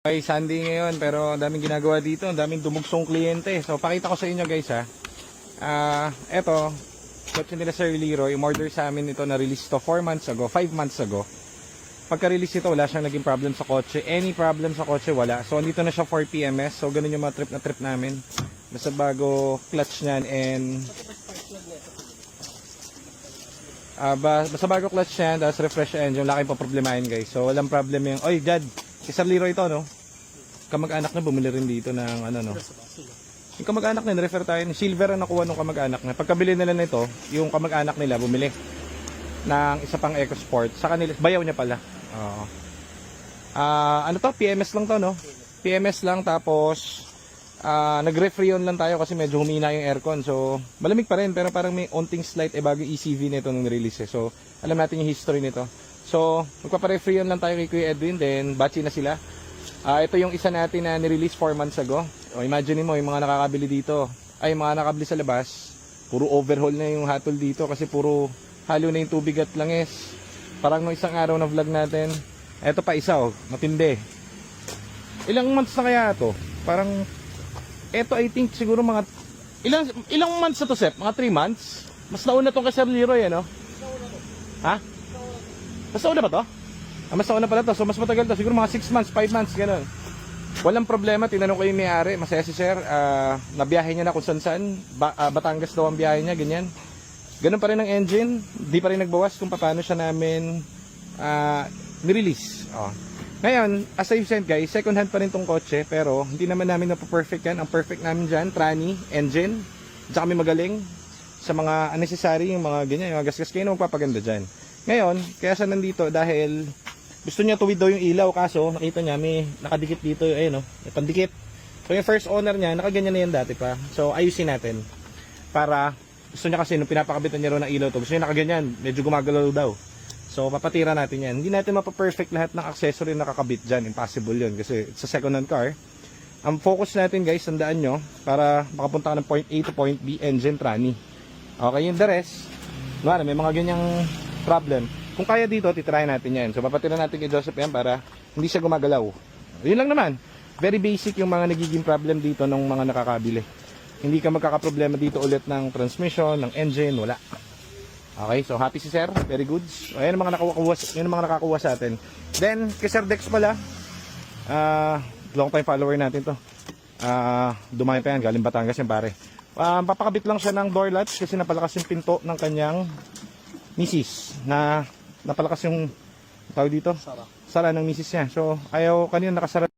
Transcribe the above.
Okay, Sunday ngayon pero ang daming ginagawa dito, ang daming dumugsong kliyente. So pakita ko sa inyo guys ha. Eto, kotse nila Sir Leroy, umorder sa amin ito na release to 4 months ago, 5 months ago. Pagka-release ito, wala siyang naging problem sa kotse. Any problem sa kotse, wala. So andito na siya for PMS. So ganun yung mga trip namin. Basta bago clutch niyan and basta bago clutch niyan, tapos refresh engine, wala kayong paproblemahin guys. So walang problem yung, oy Jad, si Sir Leroy ito no? Kamag-anak na bumili rin dito ng ano no. Yung kamag-anak nila, refer tayo, silver ang nakuha ng kamag-anak na. Pagkabili nila nito, yung kamag-anak nila bumili ng isa pang EcoSport. Sa kanila, bayaw niya pala. Oo. Ano to? PMS lang to no? PMS lang tapos nag-refreon lang tayo kasi medyo humina yung aircon. So, malamig pa rin pero parang may onting slight bago ECV nito nung release. So, alam natin yung history nito. So, magpapa-refreon lang tayo kay Kuya Edwin, then batchy na sila. Ito yung isa natin na nirelease 4 months ago. O, imagine mo, yung mga nakakabili dito, ay mga nakabili sa labas, puro overhaul na yung hatol dito kasi puro halo na yung tubig at langis. Parang nung isang araw na vlog natin, eto pa isa matindi. Ilang months na kaya ito? Parang, eto I think siguro mga, ilang months na to, Sep? Mga 3 months? Mas nauna tong kay Sir Leroy, ano? Ha? Mas nauna ba to? Mas nauna pala to. So mas matagal to. Siguro mga 6 months, 5 months, gano'n. Walang problema. Tinanong ko yung may-ari. Masaya si Sir. Nabiyahe niya na kung saan. Batangas daw ang biyahe niya, ganyan. Ganun pa rin ang engine. Di pa rin nagbawas kung paano siya namin nirelease. Ngayon, as I've said guys, second hand pa rin tong kotse. Pero hindi naman namin na-perfect yan. Ang perfect namin dyan, tranny, engine. Diyan kami magaling sa mga unnecessary, yung mga ganyan, yung mga gasgas kayo na magpapaganda dyan. Ngayon, kaya siya nandito dahil gusto niya tuwid daw yung ilaw, kaso nakita niya may nakadikit dito, ayun no, may pandikit. So yung first owner niya, nakaganyan na yan dati pa. So ayusin natin. Para, gusto niya kasi nung pinapakabitan niya rin ng ilaw to, gusto niya nakaganyan, medyo gumagalaw daw. So papatira natin yan. Hindi natin mapa-perfect lahat ng accessory na nakakabit dyan. Impossible yun kasi it's a second hand car. Ang focus natin guys, tandaan nyo, para makapunta ka ng point A to point B, engine, tranny. Okay, yung the rest, may mga ganyang problem. Kung kaya dito, titirahin natin yan. So papatira natin kay Joseph yan para hindi siya gumagalaw. Yun lang naman. Very basic yung mga nagiging problem dito ng mga nakakabili. Hindi ka magkakaproblema dito ulit ng transmission, ng engine, wala. Okay, so happy si Sir. Very good. So, ayan ang mga nakakuha sa atin. Then, kay Sir Dex pala, long time follower natin to. Dumami pa yan, galing Batangas yan pare. Papakabit lang siya ng door latch kasi napalakas yung pinto ng kanyang misis na napalakas yung tawag dito sara ng misis niya. So ayaw, kanina nakasara